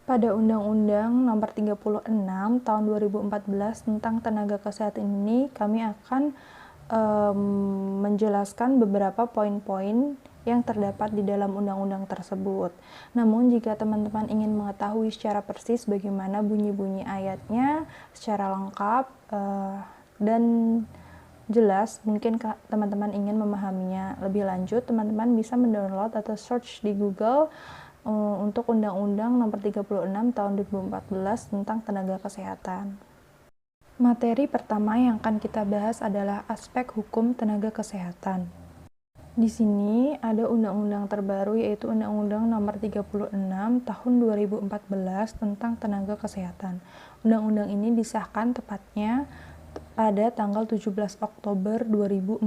Pada Undang-Undang Nomor 36 Tahun 2014 tentang Tenaga Kesehatan ini, kami akan menjelaskan beberapa poin-poin yang terdapat di dalam undang-undang tersebut. Namun, jika teman-teman ingin mengetahui secara persis bagaimana bunyi-bunyi ayatnya secara lengkap dan jelas, mungkin teman-teman ingin memahaminya lebih lanjut, teman-teman bisa mendownload atau search di Google untuk Undang-Undang Nomor 36 Tahun 2014 tentang Tenaga Kesehatan. Materi pertama yang akan kita bahas adalah aspek hukum tenaga kesehatan. Di sini ada undang-undang terbaru, yaitu Undang-Undang Nomor 36 Tahun 2014 tentang Tenaga Kesehatan. Undang-undang ini disahkan tepatnya pada tanggal 17 Oktober 2014.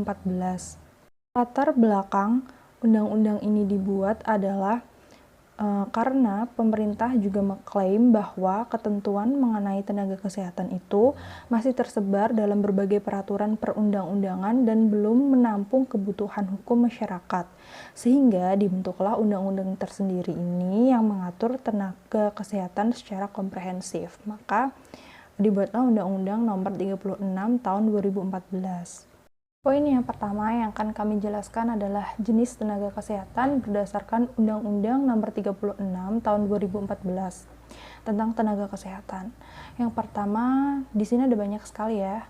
Latar belakang undang-undang ini dibuat adalah karena pemerintah juga mengklaim bahwa ketentuan mengenai tenaga kesehatan itu masih tersebar dalam berbagai peraturan perundang-undangan dan belum menampung kebutuhan hukum masyarakat, sehingga dibentuklah undang-undang tersendiri ini yang mengatur tenaga kesehatan secara komprehensif. Maka dibuatlah Undang-Undang Nomor 36 Tahun 2014. Poin yang pertama yang akan kami jelaskan adalah jenis tenaga kesehatan berdasarkan Undang-Undang Nomor 36 Tahun 2014 tentang tenaga kesehatan. Yang pertama, di sini ada banyak sekali ya.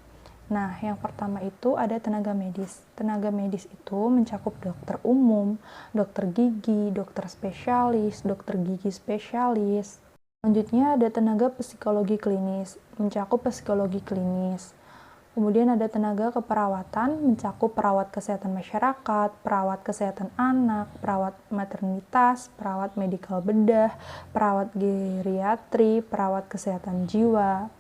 Nah, yang pertama itu ada tenaga medis. Tenaga medis itu mencakup dokter umum, dokter gigi, dokter spesialis, dokter gigi spesialis. Selanjutnya ada tenaga psikologi klinis, mencakup psikologi klinis. Kemudian ada tenaga keperawatan, mencakup perawat kesehatan masyarakat, perawat kesehatan anak, perawat maternitas, perawat medikal bedah, perawat geriatri, perawat kesehatan jiwa.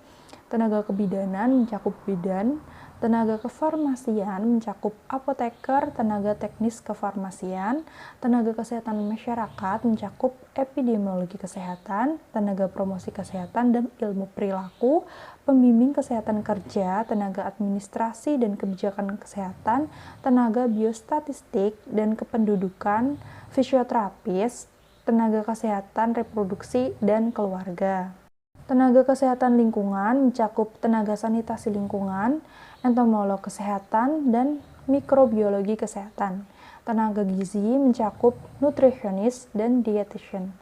Tenaga kebidanan mencakup bidan, tenaga kefarmasian mencakup apoteker, tenaga teknis kefarmasian, tenaga kesehatan masyarakat mencakup epidemiologi kesehatan, tenaga promosi kesehatan dan ilmu perilaku, pembimbing kesehatan kerja, tenaga administrasi dan kebijakan kesehatan, tenaga biostatistik dan kependudukan, fisioterapis, tenaga kesehatan reproduksi dan keluarga. Tenaga kesehatan lingkungan mencakup tenaga sanitasi lingkungan, entomolog kesehatan, dan mikrobiologi kesehatan. Tenaga gizi mencakup nutritionist dan dietitian.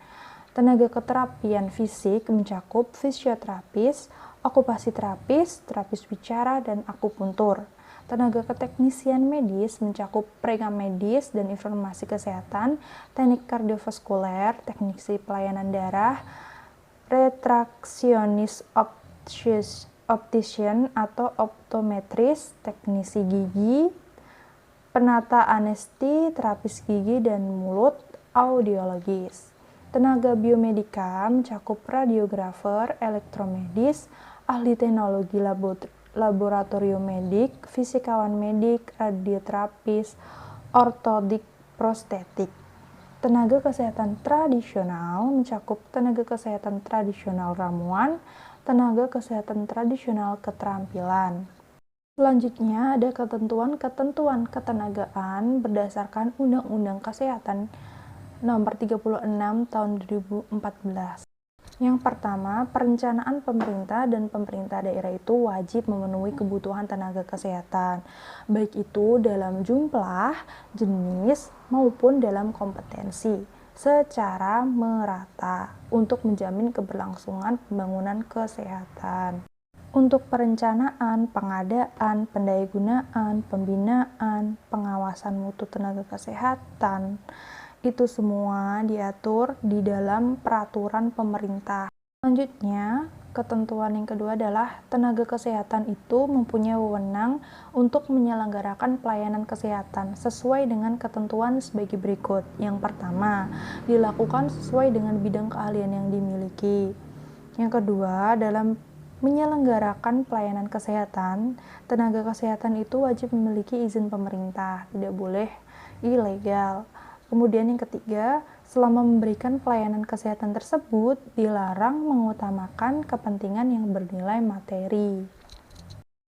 Tenaga keterapian fisik mencakup fisioterapis, okupasi terapis, terapis bicara, dan akupuntur. Tenaga keteknisian medis mencakup peregang medis dan informasi kesehatan, teknik kardiovaskuler, teknisi pelayanan darah, retraksionis optician atau optometris, teknisi gigi, penata anesti, terapis gigi dan mulut, audiologis. Tenaga biomedika mencakup radiografer, elektromedis, ahli teknologi laboratorium medik, fisikawan medik, radioterapis, ortodik, prostetik. Tenaga kesehatan tradisional mencakup tenaga kesehatan tradisional ramuan, tenaga kesehatan tradisional keterampilan. Selanjutnya ada ketentuan-ketentuan ketenagaan berdasarkan Undang-Undang Kesehatan Nomor 36 Tahun 2014. Yang pertama, perencanaan pemerintah dan pemerintah daerah itu wajib memenuhi kebutuhan tenaga kesehatan, baik itu dalam jumlah, jenis, maupun dalam kompetensi, secara merata untuk menjamin keberlangsungan pembangunan kesehatan. Untuk perencanaan, pengadaan, pendayagunaan, pembinaan, pengawasan mutu tenaga kesehatan, itu semua diatur di dalam peraturan pemerintah. Selanjutnya, ketentuan yang kedua adalah tenaga kesehatan itu mempunyai wewenang untuk menyelenggarakan pelayanan kesehatan sesuai dengan ketentuan sebagai berikut. Yang pertama, dilakukan sesuai dengan bidang keahlian yang dimiliki. Yang kedua, dalam menyelenggarakan pelayanan kesehatan, tenaga kesehatan itu wajib memiliki izin pemerintah, tidak boleh ilegal. Kemudian yang ketiga, selama memberikan pelayanan kesehatan tersebut, dilarang mengutamakan kepentingan yang bernilai materi.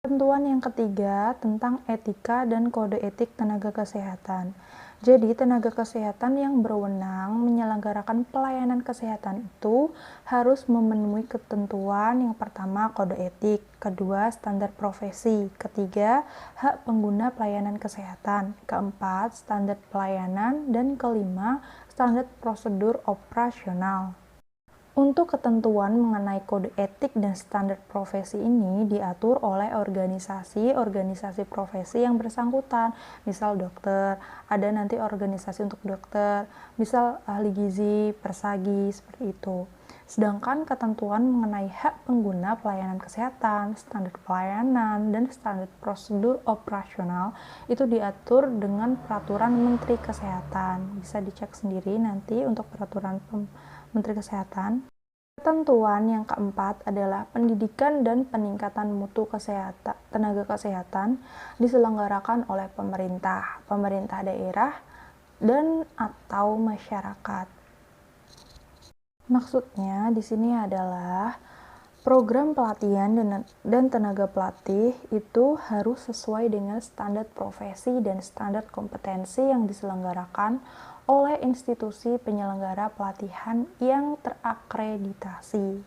Ketentuan yang ketiga tentang etika dan kode etik tenaga kesehatan. Jadi, tenaga kesehatan yang berwenang menyelenggarakan pelayanan kesehatan itu harus memenuhi ketentuan yang pertama kode etik, kedua standar profesi, ketiga hak pengguna pelayanan kesehatan, keempat standar pelayanan, dan kelima standar prosedur operasional. Untuk ketentuan mengenai kode etik dan standar profesi ini diatur oleh organisasi profesi yang bersangkutan. Misal dokter, ada nanti organisasi untuk dokter, misal ahli gizi, persagi, seperti itu. Sedangkan ketentuan mengenai hak pengguna pelayanan kesehatan, standar pelayanan, dan standar prosedur operasional itu diatur dengan peraturan Menteri Kesehatan. Bisa dicek sendiri nanti untuk peraturan Menteri Kesehatan. Ketentuan yang keempat adalah pendidikan dan peningkatan mutu kesehatan, tenaga kesehatan diselenggarakan oleh pemerintah daerah, dan atau masyarakat. Maksudnya di sini adalah program pelatihan dan tenaga pelatih itu harus sesuai dengan standar profesi dan standar kompetensi yang diselenggarakan oleh institusi penyelenggara pelatihan yang terakreditasi.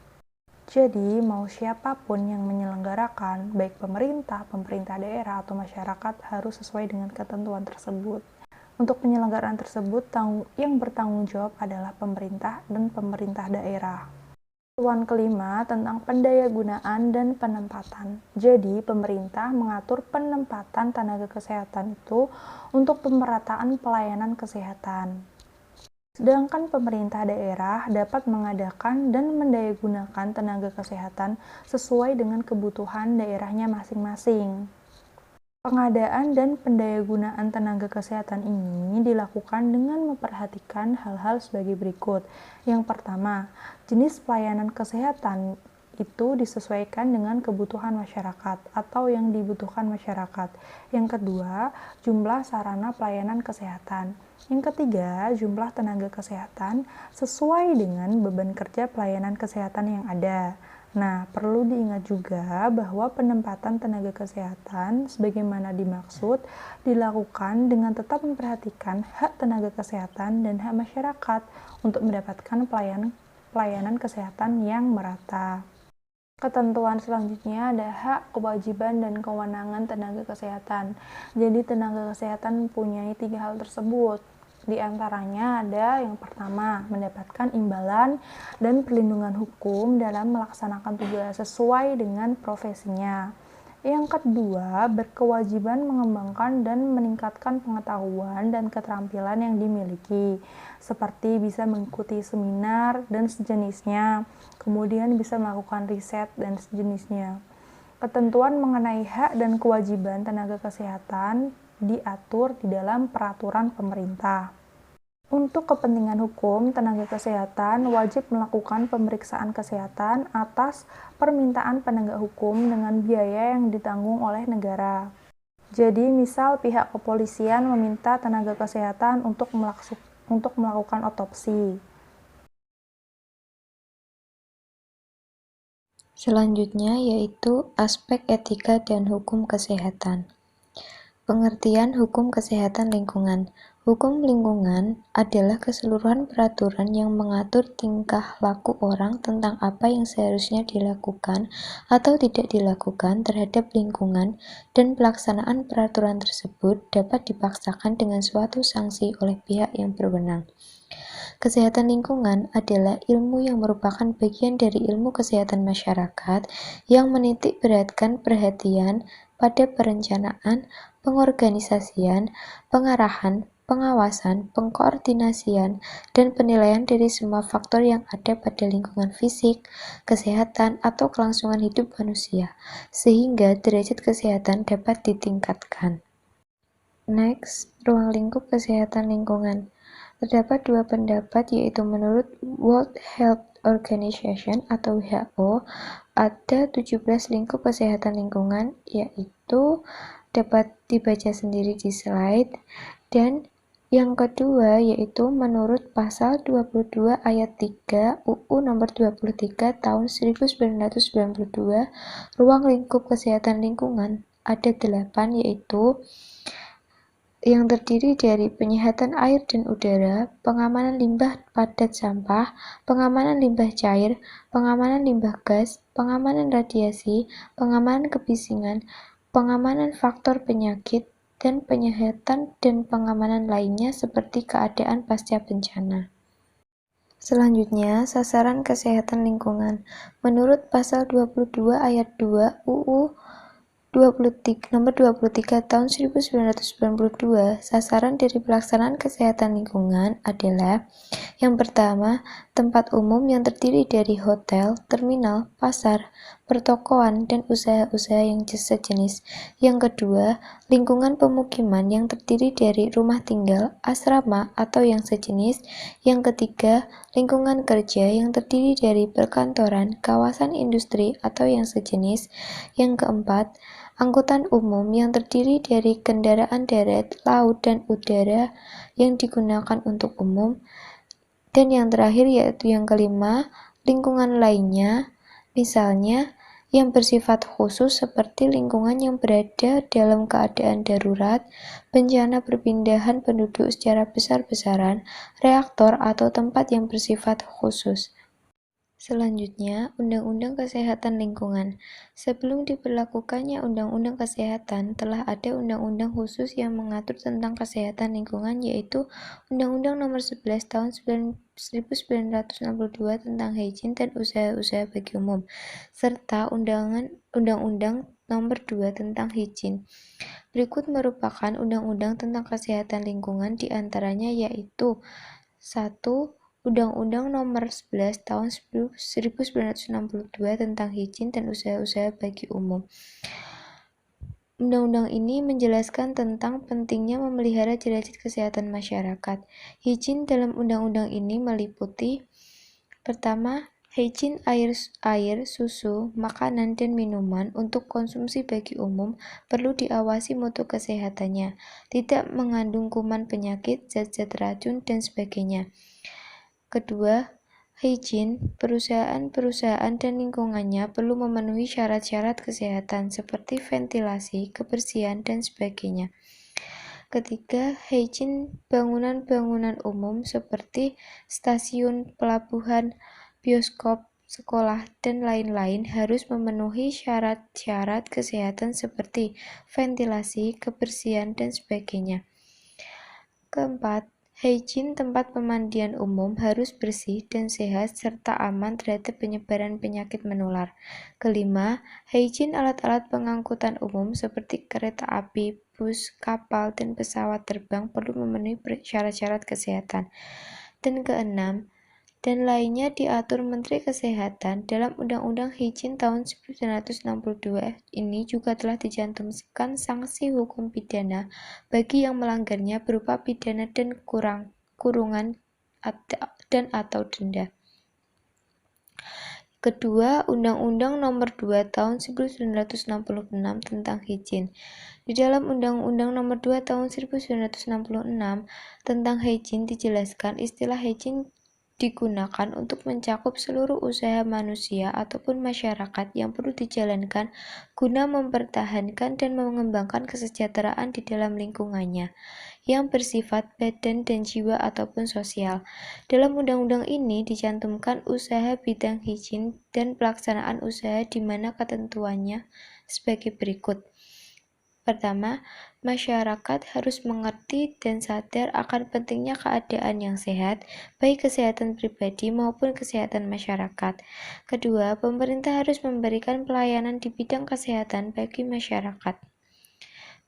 Jadi, mau siapapun yang menyelenggarakan, baik pemerintah daerah, atau masyarakat, harus sesuai dengan ketentuan tersebut. Untuk penyelenggaraan tersebut, yang bertanggung jawab adalah pemerintah dan pemerintah daerah. Ketentuan kelima tentang pendayagunaan dan penempatan. Jadi, pemerintah mengatur penempatan tenaga kesehatan itu untuk pemerataan pelayanan kesehatan. Sedangkan pemerintah daerah dapat mengadakan dan mendayagunakan tenaga kesehatan sesuai dengan kebutuhan daerahnya masing-masing. Pengadaan dan pendayagunaan tenaga kesehatan ini dilakukan dengan memperhatikan hal-hal sebagai berikut. Yang pertama, jenis pelayanan kesehatan itu disesuaikan dengan kebutuhan masyarakat atau yang dibutuhkan masyarakat. Yang kedua, jumlah sarana pelayanan kesehatan. Yang ketiga, jumlah tenaga kesehatan sesuai dengan beban kerja pelayanan kesehatan yang ada. Nah, perlu diingat juga bahwa penempatan tenaga kesehatan sebagaimana dimaksud dilakukan dengan tetap memperhatikan hak tenaga kesehatan dan hak masyarakat untuk mendapatkan pelayanan kesehatan yang merata. Ketentuan selanjutnya ada hak, kewajiban, dan kewenangan tenaga kesehatan. Jadi, tenaga kesehatan mempunyai 3 hal tersebut. Di antaranya ada yang pertama, mendapatkan imbalan dan perlindungan hukum dalam melaksanakan tugas sesuai dengan profesinya. Yang kedua, berkewajiban mengembangkan dan meningkatkan pengetahuan dan keterampilan yang dimiliki, seperti bisa mengikuti seminar dan sejenisnya, kemudian bisa melakukan riset dan sejenisnya. Ketentuan mengenai hak dan kewajiban tenaga kesehatan diatur di dalam peraturan pemerintah. Untuk kepentingan hukum, tenaga kesehatan wajib melakukan pemeriksaan kesehatan atas permintaan penegak hukum dengan biaya yang ditanggung oleh negara. Jadi, misal pihak kepolisian meminta tenaga kesehatan untuk melakukan otopsi. Selanjutnya yaitu aspek etika dan hukum kesehatan. Pengertian hukum kesehatan lingkungan. Hukum lingkungan adalah keseluruhan peraturan yang mengatur tingkah laku orang tentang apa yang seharusnya dilakukan atau tidak dilakukan terhadap lingkungan, dan pelaksanaan peraturan tersebut dapat dipaksakan dengan suatu sanksi oleh pihak yang berwenang. Kesehatan lingkungan adalah ilmu yang merupakan bagian dari ilmu kesehatan masyarakat yang menitik beratkan perhatian pada perencanaan, pengorganisasian, pengarahan, pengawasan, pengkoordinasian, dan penilaian dari semua faktor yang ada pada lingkungan fisik, kesehatan, atau kelangsungan hidup manusia, sehingga derajat kesehatan dapat ditingkatkan. Next, ruang lingkup kesehatan lingkungan. Terdapat dua pendapat, yaitu menurut World Health Organization atau WHO, ada 17 lingkup kesehatan lingkungan, yaitu dapat dibaca sendiri di slide. Dan yang kedua yaitu menurut pasal 22 ayat 3 UU nomor 23 tahun 1992, ruang lingkup kesehatan lingkungan ada 8, yaitu yang terdiri dari penyehatan air dan udara, pengamanan limbah padat sampah, pengamanan limbah cair, pengamanan limbah gas, pengamanan radiasi, pengamanan kebisingan, pengamanan faktor penyakit, dan penyehatan dan pengamanan lainnya seperti keadaan pasca bencana. Selanjutnya, sasaran kesehatan lingkungan. Menurut Pasal 22 Ayat 2 UU Nomor 23 Tahun 1992, sasaran dari pelaksanaan kesehatan lingkungan adalah: yang pertama, tempat umum yang terdiri dari hotel, terminal, pasar, pertokoan, dan usaha-usaha yang sejenis. Yang kedua, lingkungan pemukiman yang terdiri dari rumah tinggal, asrama, atau yang sejenis. Yang ketiga, lingkungan kerja yang terdiri dari perkantoran, kawasan industri, atau yang sejenis. Yang keempat, angkutan umum yang terdiri dari kendaraan darat, laut, dan udara yang digunakan untuk umum. Dan yang terakhir yaitu yang kelima, lingkungan lainnya, misalnya yang bersifat khusus seperti lingkungan yang berada dalam keadaan darurat, bencana perpindahan penduduk secara besar-besaran, reaktor atau tempat yang bersifat khusus. Selanjutnya, Undang-Undang Kesehatan Lingkungan. Sebelum diberlakukannya Undang-Undang Kesehatan, telah ada undang-undang khusus yang mengatur tentang kesehatan lingkungan, yaitu Undang-Undang Nomor 11 Tahun 1962 tentang higien dan usaha-usaha bagi umum, serta Undang-Undang Nomor 2 tentang higien. Berikut merupakan undang-undang tentang kesehatan lingkungan, diantaranya yaitu 1. Undang-Undang Nomor 11 Tahun 1962 tentang higien dan usaha-usaha bagi umum. Undang-undang ini menjelaskan tentang pentingnya memelihara derajat kesehatan masyarakat. Higien dalam undang-undang ini meliputi: pertama, higien air, susu, makanan, dan minuman untuk konsumsi bagi umum perlu diawasi mutu kesehatannya, tidak mengandung kuman penyakit, zat-zat racun, dan sebagainya. Kedua, higien, perusahaan dan lingkungannya perlu memenuhi syarat-syarat kesehatan seperti ventilasi, kebersihan, dan sebagainya. Ketiga, higien bangunan-bangunan umum seperti stasiun, pelabuhan, bioskop, sekolah, dan lain-lain harus memenuhi syarat-syarat kesehatan seperti ventilasi, kebersihan, dan sebagainya. Keempat, higien tempat pemandian umum harus bersih dan sehat serta aman terhadap penyebaran penyakit menular. Kelima, higien alat-alat pengangkutan umum seperti kereta api, bus, kapal, dan pesawat terbang perlu memenuhi syarat-syarat kesehatan. Dan keenam, dan lainnya diatur Menteri Kesehatan dalam Undang-Undang Higien tahun 1962. Ini juga telah dicantumkan sanksi hukum pidana bagi yang melanggarnya berupa pidana dan kurungan dan atau denda. Kedua, Undang-Undang Nomor 2 Tahun 1966 tentang higien. Di dalam Undang-Undang Nomor 2 Tahun 1966 tentang higien dijelaskan istilah higien digunakan untuk mencakup seluruh usaha manusia ataupun masyarakat yang perlu dijalankan guna mempertahankan dan mengembangkan kesejahteraan di dalam lingkungannya, yang bersifat badan dan jiwa ataupun sosial. Dalam undang-undang ini dicantumkan usaha bidang higien dan pelaksanaan usaha di mana ketentuannya sebagai berikut. Pertama, masyarakat harus mengerti dan sadar akan pentingnya keadaan yang sehat, baik kesehatan pribadi maupun kesehatan masyarakat. Kedua, pemerintah harus memberikan pelayanan di bidang kesehatan bagi masyarakat.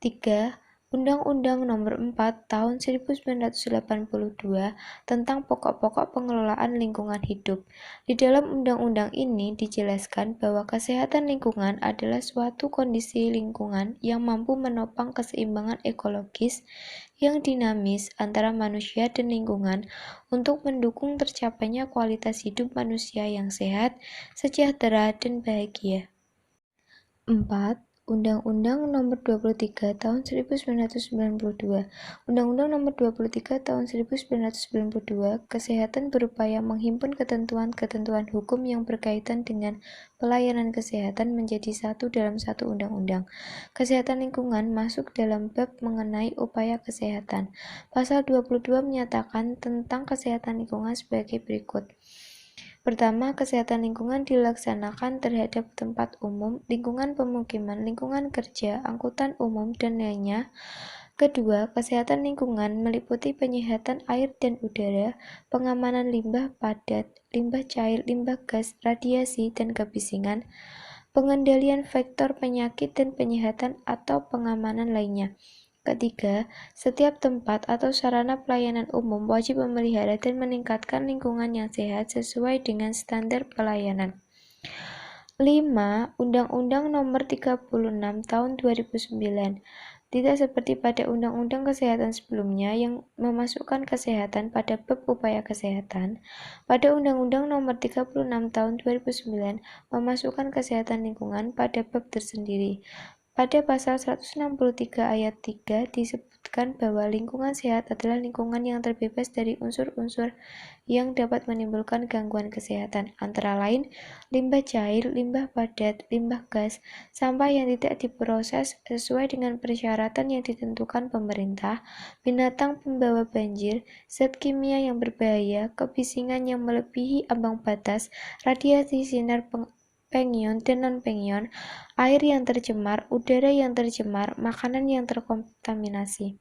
Tiga, Undang-Undang Nomor 4 Tahun 1982 tentang pokok-pokok pengelolaan lingkungan hidup. Di dalam undang-undang ini dijelaskan bahwa kesehatan lingkungan adalah suatu kondisi lingkungan yang mampu menopang keseimbangan ekologis yang dinamis antara manusia dan lingkungan untuk mendukung tercapainya kualitas hidup manusia yang sehat, sejahtera, dan bahagia. 4. Undang-Undang Nomor 23 Tahun 1992. Undang-Undang Nomor 23 Tahun 1992 Kesehatan berupaya menghimpun ketentuan-ketentuan hukum yang berkaitan dengan pelayanan kesehatan menjadi satu dalam satu undang-undang. Kesehatan lingkungan masuk dalam bab mengenai upaya kesehatan. Pasal 22 menyatakan tentang kesehatan lingkungan sebagai berikut. Pertama, kesehatan lingkungan dilaksanakan terhadap tempat umum, lingkungan pemukiman, lingkungan kerja, angkutan umum, dan lainnya. Kedua, kesehatan lingkungan meliputi penyehatan air dan udara, pengamanan limbah padat, limbah cair, limbah gas, radiasi, dan kebisingan, pengendalian vektor penyakit dan penyehatan atau pengamanan lainnya. Ketiga, setiap tempat atau sarana pelayanan umum wajib memelihara dan meningkatkan lingkungan yang sehat sesuai dengan standar pelayanan. 5. Undang-Undang Nomor 36 Tahun 2009. Tidak seperti pada Undang-Undang Kesehatan sebelumnya yang memasukkan kesehatan pada bab upaya kesehatan, pada Undang-Undang Nomor 36 Tahun 2009 memasukkan kesehatan lingkungan pada bab tersendiri. Pada pasal 163 ayat 3 disebutkan bahwa lingkungan sehat adalah lingkungan yang terbebas dari unsur-unsur yang dapat menimbulkan gangguan kesehatan, antara lain limbah cair, limbah padat, limbah gas, sampah yang tidak diproses sesuai dengan persyaratan yang ditentukan pemerintah, binatang pembawa banjir, zat kimia yang berbahaya, kebisingan yang melebihi ambang batas, radiasi sinar pengion dan non-pengion, air yang tercemar, udara yang tercemar, makanan yang terkontaminasi.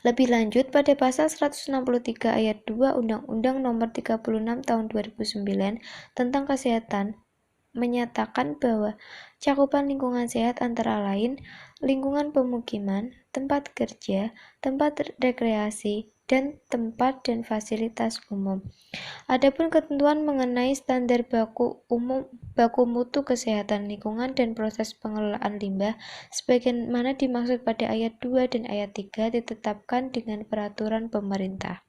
Lebih lanjut, pada pasal 163 ayat 2 Undang-Undang Nomor 36 Tahun 2009 tentang Kesehatan menyatakan bahwa cakupan lingkungan sehat antara lain lingkungan pemukiman, tempat kerja, tempat rekreasi, dan tempat dan fasilitas umum. Adapun ketentuan mengenai standar baku mutu kesehatan lingkungan dan proses pengelolaan limbah sebagaimana dimaksud pada ayat 2 dan ayat 3 ditetapkan dengan peraturan pemerintah.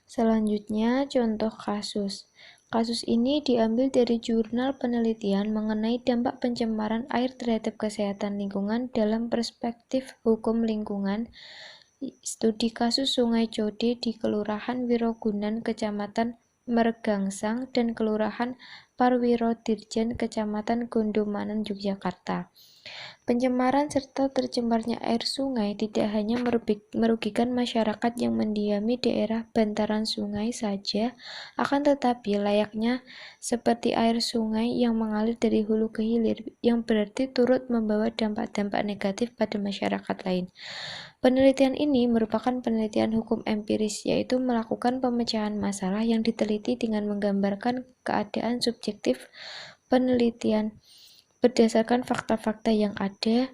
Selanjutnya, contoh kasus. Kasus ini diambil dari jurnal penelitian mengenai dampak pencemaran air terhadap kesehatan lingkungan dalam perspektif hukum lingkungan. Studi kasus Sungai Code di Kelurahan Wirogunan, Kecamatan Mergangsang, dan Kelurahan Parwiro Dirjen, Kecamatan Gondomanan, Yogyakarta. Pencemaran serta tercemarnya air sungai tidak hanya merugikan masyarakat yang mendiami daerah bantaran sungai saja, akan tetapi layaknya seperti air sungai yang mengalir dari hulu ke hilir, yang berarti turut membawa dampak-dampak negatif pada masyarakat lain. Penelitian ini merupakan penelitian hukum empiris, yaitu melakukan pemecahan masalah yang diteliti dengan menggambarkan keadaan subjektif penelitian berdasarkan fakta-fakta yang ada,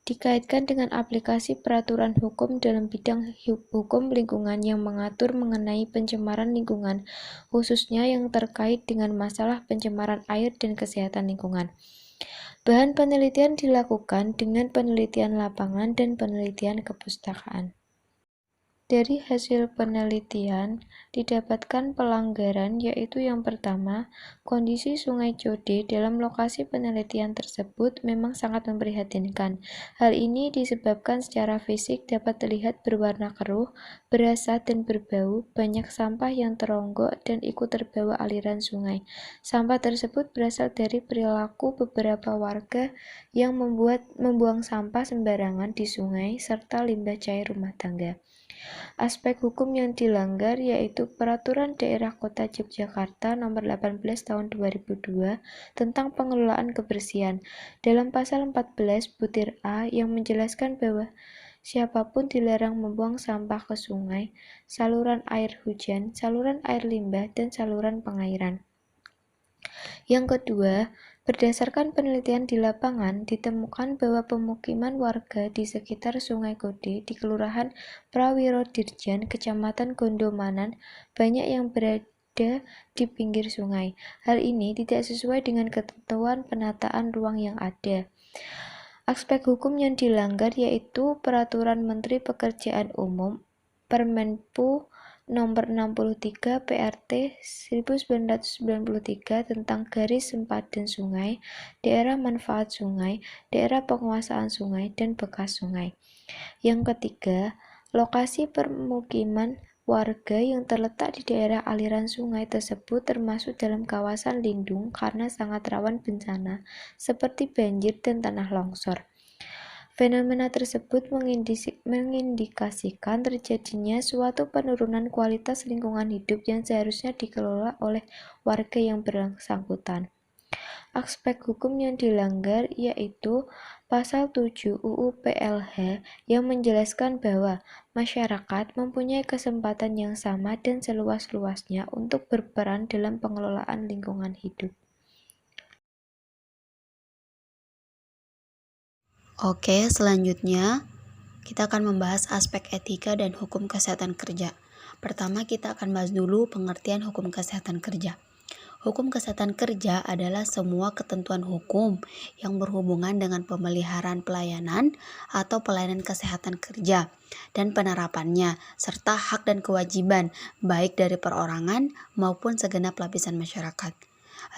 dikaitkan dengan aplikasi peraturan hukum dalam bidang hukum lingkungan yang mengatur mengenai pencemaran lingkungan, khususnya yang terkait dengan masalah pencemaran air dan kesehatan lingkungan. Bahan penelitian dilakukan dengan penelitian lapangan dan penelitian kepustakaan. Dari hasil penelitian, didapatkan pelanggaran, yaitu yang pertama, kondisi Sungai Code dalam lokasi penelitian tersebut memang sangat memprihatinkan. Hal ini disebabkan secara fisik dapat terlihat berwarna keruh, berasap dan berbau, banyak sampah yang teronggok dan ikut terbawa aliran sungai. Sampah tersebut berasal dari perilaku beberapa warga yang membuang sampah sembarangan di sungai serta limbah cair rumah tangga. Aspek hukum yang dilanggar yaitu Peraturan Daerah Kota Yogyakarta Nomor 18 Tahun 2002 tentang pengelolaan kebersihan. Dalam pasal 14 butir A yang menjelaskan bahwa siapapun dilarang membuang sampah ke sungai, saluran air hujan, saluran air limbah, dan saluran pengairan. Yang kedua, berdasarkan penelitian di lapangan, ditemukan bahwa pemukiman warga di sekitar Sungai Code di Kelurahan Prawiro Dirjen, Kecamatan Gondomanan, banyak yang berada di pinggir sungai. Hal ini tidak sesuai dengan ketentuan penataan ruang yang ada. Aspek hukum yang dilanggar yaitu Peraturan Menteri Pekerjaan Umum Permenpu Nomor 63 PRT 1993 tentang garis sempadan sungai, daerah manfaat sungai, daerah penguasaan sungai, dan bekas sungai. Yang ketiga, lokasi permukiman warga yang terletak di daerah aliran sungai tersebut termasuk dalam kawasan lindung karena sangat rawan bencana seperti banjir dan tanah longsor. Fenomena tersebut mengindikasikan terjadinya suatu penurunan kualitas lingkungan hidup yang seharusnya dikelola oleh warga yang bersangkutan. Aspek hukum yang dilanggar yaitu Pasal 7 UU PLH yang menjelaskan bahwa masyarakat mempunyai kesempatan yang sama dan seluas-luasnya untuk berperan dalam pengelolaan lingkungan hidup. Oke, selanjutnya kita akan membahas aspek etika dan hukum kesehatan kerja. Pertama, kita akan bahas dulu pengertian hukum kesehatan kerja. Hukum kesehatan kerja adalah semua ketentuan hukum yang berhubungan dengan pemeliharaan pelayanan atau pelayanan kesehatan kerja dan penerapannya, serta hak dan kewajiban baik dari perorangan maupun segenap lapisan masyarakat.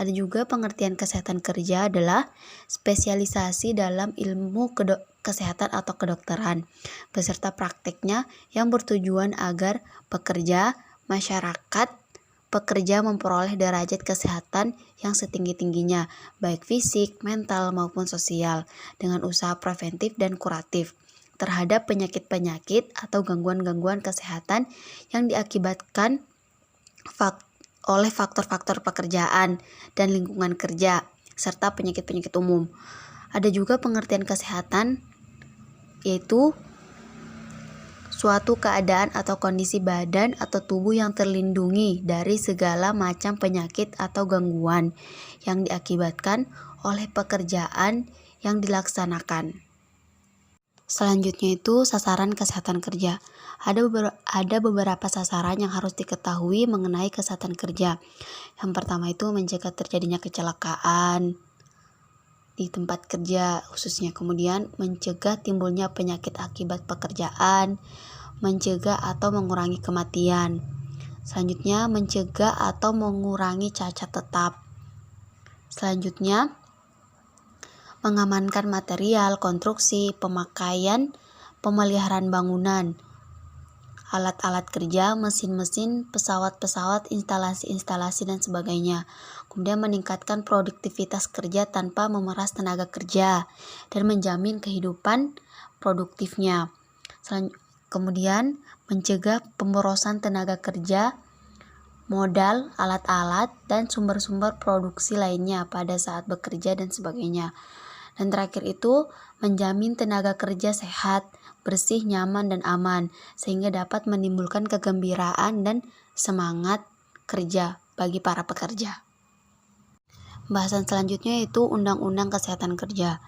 Ada juga pengertian kesehatan kerja adalah spesialisasi dalam ilmu kesehatan atau kedokteran, beserta prakteknya yang bertujuan agar pekerja, masyarakat, pekerja memperoleh derajat kesehatan yang setinggi-tingginya, baik fisik, mental, maupun sosial, dengan usaha preventif dan kuratif terhadap penyakit-penyakit atau gangguan-gangguan kesehatan yang diakibatkan oleh faktor-faktor pekerjaan dan lingkungan kerja, serta penyakit-penyakit umum. Ada juga pengertian kesehatan, yaitu suatu keadaan atau kondisi badan atau tubuh yang terlindungi dari segala macam penyakit atau gangguan yang diakibatkan oleh pekerjaan yang dilaksanakan. Selanjutnya itu sasaran kesehatan kerja. Ada beberapa sasaran yang harus diketahui mengenai kesehatan kerja. Yang pertama itu mencegah terjadinya kecelakaan di tempat kerja khususnya. Kemudian mencegah timbulnya penyakit akibat pekerjaan, mencegah atau mengurangi kematian. Selanjutnya mencegah atau mengurangi cacat tetap. Selanjutnya mengamankan material, konstruksi, pemakaian, pemeliharaan bangunan, alat-alat kerja, mesin-mesin, pesawat-pesawat, instalasi-instalasi, dan sebagainya. Kemudian meningkatkan produktivitas kerja tanpa memeras tenaga kerja dan menjamin kehidupan produktifnya. Kemudian mencegah pemborosan tenaga kerja, modal, alat-alat, dan sumber-sumber produksi lainnya pada saat bekerja dan sebagainya. Dan terakhir itu menjamin tenaga kerja sehat, bersih, nyaman, dan aman sehingga dapat menimbulkan kegembiraan dan semangat kerja bagi para pekerja. Bahasan selanjutnya yaitu Undang-Undang Kesehatan Kerja.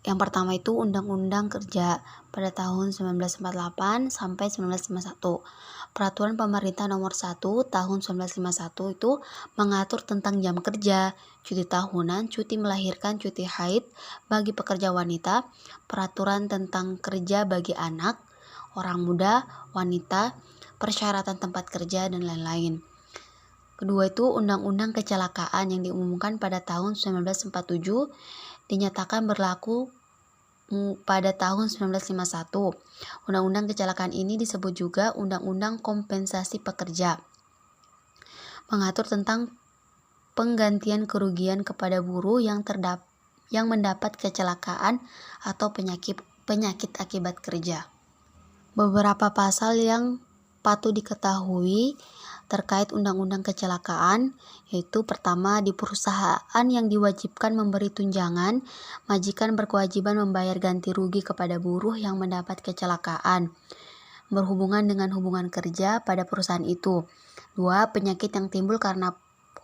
Yang pertama itu Undang-Undang Kerja pada tahun 1948 sampai 1951. Peraturan Pemerintah Nomor 1 tahun 1951 itu mengatur tentang jam kerja, cuti tahunan, cuti melahirkan, cuti haid bagi pekerja wanita, peraturan tentang kerja bagi anak, orang muda, wanita, persyaratan tempat kerja, dan lain-lain. Kedua itu Undang-Undang Kecelakaan yang diumumkan pada tahun 1947 dinyatakan berlaku pada tahun 1951. Undang-undang kecelakaan ini disebut juga Undang-Undang Kompensasi Pekerja. Mengatur tentang penggantian kerugian kepada buruh yang mendapat kecelakaan atau penyakit akibat kerja. Beberapa pasal yang patut diketahui terkait undang-undang kecelakaan, yaitu pertama, di perusahaan yang diwajibkan memberi tunjangan, majikan berkewajiban membayar ganti rugi kepada buruh yang mendapat kecelakaan berhubungan dengan hubungan kerja pada perusahaan itu. 2. Penyakit yang timbul karena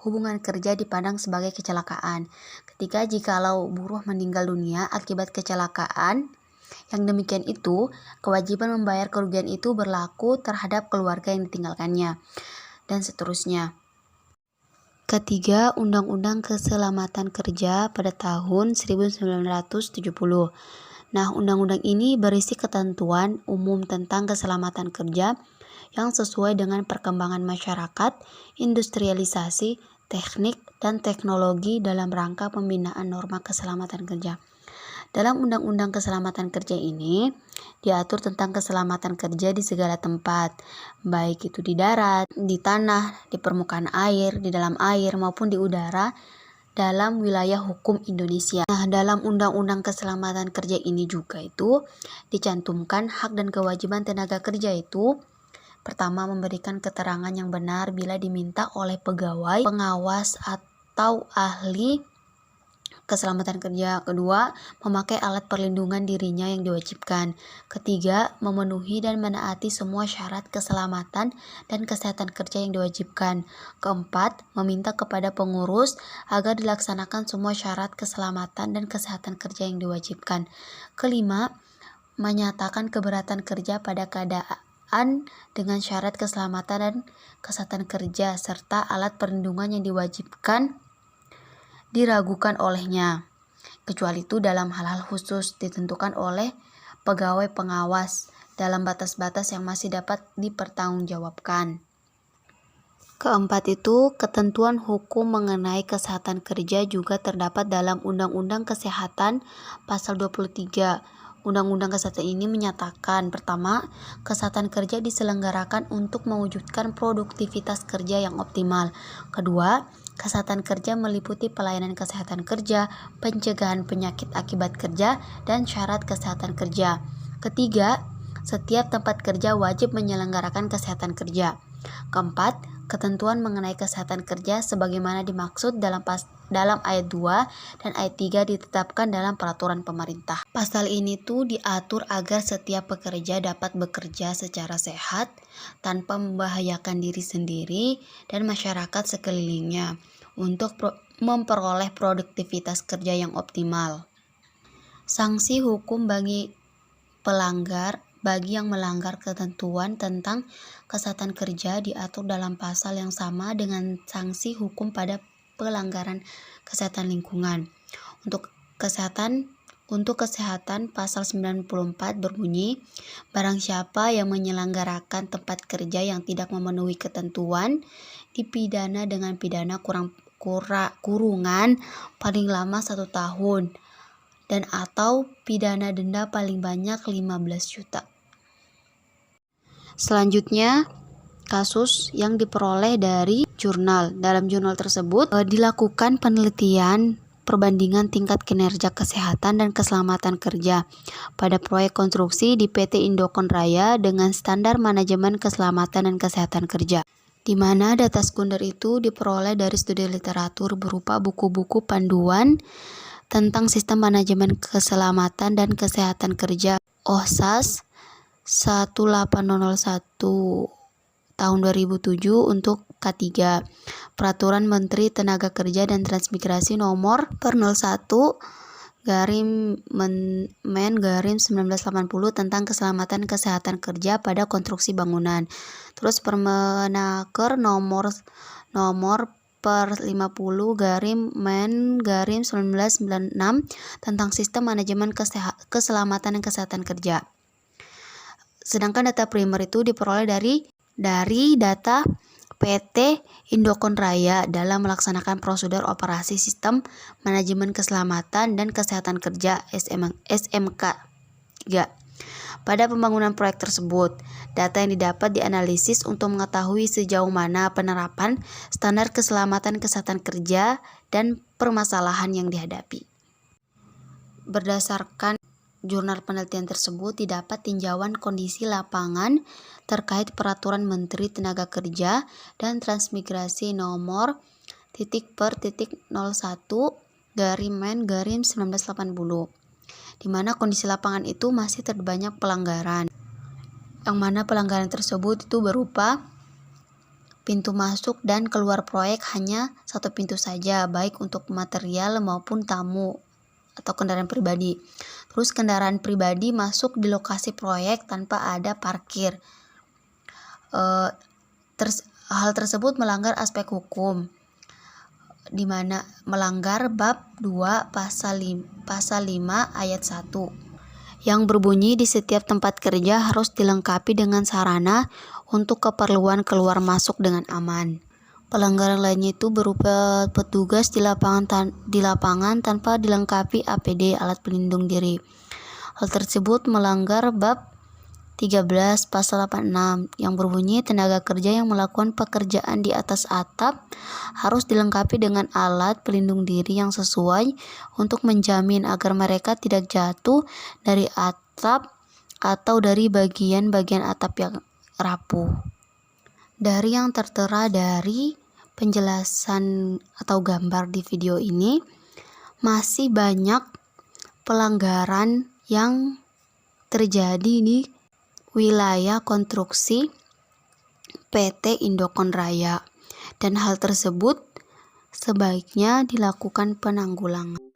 hubungan kerja dipandang sebagai kecelakaan. Ketiga, jikalau buruh meninggal dunia akibat kecelakaan yang demikian itu, kewajiban membayar kerugian itu berlaku terhadap keluarga yang ditinggalkannya, dan seterusnya. Ketiga, Undang-Undang Keselamatan Kerja pada tahun 1970. Nah, undang-undang ini berisi ketentuan umum tentang keselamatan kerja yang sesuai dengan perkembangan masyarakat, industrialisasi, teknik, dan teknologi dalam rangka pembinaan norma keselamatan kerja. Dalam Undang-Undang Keselamatan Kerja ini diatur tentang keselamatan kerja di segala tempat, baik itu di darat, di tanah, di permukaan air, di dalam air, maupun di udara dalam wilayah hukum Indonesia. Nah, dalam Undang-Undang Keselamatan Kerja ini juga itu dicantumkan hak dan kewajiban tenaga kerja itu pertama, memberikan keterangan yang benar bila diminta oleh pegawai, pengawas, atau ahli keselamatan kerja. Kedua, memakai alat perlindungan dirinya yang diwajibkan. Ketiga, memenuhi dan menaati semua syarat keselamatan dan kesehatan kerja yang diwajibkan. Keempat, meminta kepada pengurus agar dilaksanakan semua syarat keselamatan dan kesehatan kerja yang diwajibkan. Kelima, menyatakan keberatan kerja pada keadaan dengan syarat keselamatan dan kesehatan kerja serta alat perlindungan yang diwajibkan diragukan olehnya, kecuali itu dalam hal-hal khusus ditentukan oleh pegawai pengawas dalam batas-batas yang masih dapat dipertanggungjawabkan. Keempat itu, ketentuan hukum mengenai kesehatan kerja juga terdapat dalam Undang-Undang Kesehatan Pasal 23. Undang-Undang Kesehatan ini menyatakan, pertama, kesehatan kerja diselenggarakan untuk mewujudkan produktivitas kerja yang optimal. Kedua, kesehatan kerja meliputi pelayanan kesehatan kerja, pencegahan penyakit akibat kerja, dan syarat kesehatan kerja. Ketiga, setiap tempat kerja wajib menyelenggarakan kesehatan kerja. Keempat, ketentuan mengenai kesehatan kerja sebagaimana dimaksud dalam ayat 2 dan ayat 3 ditetapkan dalam peraturan pemerintah. Pasal ini tuh diatur agar setiap pekerja dapat bekerja secara sehat tanpa membahayakan diri sendiri dan masyarakat sekelilingnya untuk memperoleh produktivitas kerja yang optimal. Sanksi hukum bagi yang melanggar ketentuan tentang kesehatan kerja diatur dalam pasal yang sama dengan sanksi hukum pada pelanggaran kesehatan lingkungan. Untuk kesehatan pasal 94 berbunyi, barang siapa yang menyelenggarakan tempat kerja yang tidak memenuhi ketentuan dipidana dengan pidana kurungan paling lama 1 tahun dan atau pidana denda paling banyak 15 juta. Selanjutnya, kasus yang diperoleh dari jurnal. Dalam jurnal tersebut dilakukan penelitian perbandingan tingkat kinerja kesehatan dan keselamatan kerja pada proyek konstruksi di PT Indokon Raya dengan standar manajemen keselamatan dan kesehatan kerja, di mana data sekunder itu diperoleh dari studi literatur berupa buku-buku panduan tentang sistem manajemen keselamatan dan kesehatan kerja OHSAS 1801 tahun 2007 untuk K3, Peraturan Menteri Tenaga Kerja dan Transmigrasi nomor 01 Men 1980 tentang keselamatan kesehatan kerja pada konstruksi bangunan. Terus Permenaker nomor per 50 Men 1996 tentang sistem manajemen keselamatan dan kesehatan kerja. Sedangkan data primer itu diperoleh dari data PT Indokon Raya dalam melaksanakan prosedur operasi sistem manajemen keselamatan dan kesehatan kerja SMK 3. Pada pembangunan proyek tersebut, data yang didapat dianalisis untuk mengetahui sejauh mana penerapan standar keselamatan kesehatan kerja dan permasalahan yang dihadapi. Berdasarkan jurnal penelitian tersebut didapat tinjauan kondisi lapangan terkait Peraturan Menteri Tenaga Kerja dan Transmigrasi nomor .per.01 Men 1980, di mana kondisi lapangan itu masih terbanyak pelanggaran. Yang mana pelanggaran tersebut itu berupa pintu masuk dan keluar proyek hanya 1 pintu saja, baik untuk material maupun tamu atau kendaraan pribadi. Terus kendaraan pribadi masuk di lokasi proyek tanpa ada parkir. Hal tersebut melanggar aspek hukum, di mana melanggar bab 2 pasal 5 ayat 1 yang berbunyi di setiap tempat kerja harus dilengkapi dengan sarana untuk keperluan keluar masuk dengan aman. Pelanggaran lainnya itu berupa petugas di lapangan tanpa dilengkapi APD alat pelindung diri. Hal tersebut melanggar bab 13 pasal 86 yang berbunyi tenaga kerja yang melakukan pekerjaan di atas atap harus dilengkapi dengan alat pelindung diri yang sesuai untuk menjamin agar mereka tidak jatuh dari atap atau dari bagian-bagian atap yang rapuh. Dari yang tertera dari penjelasan atau gambar di video ini, masih banyak pelanggaran yang terjadi di wilayah konstruksi PT Indokon Raya, dan hal tersebut sebaiknya dilakukan penanggulangan.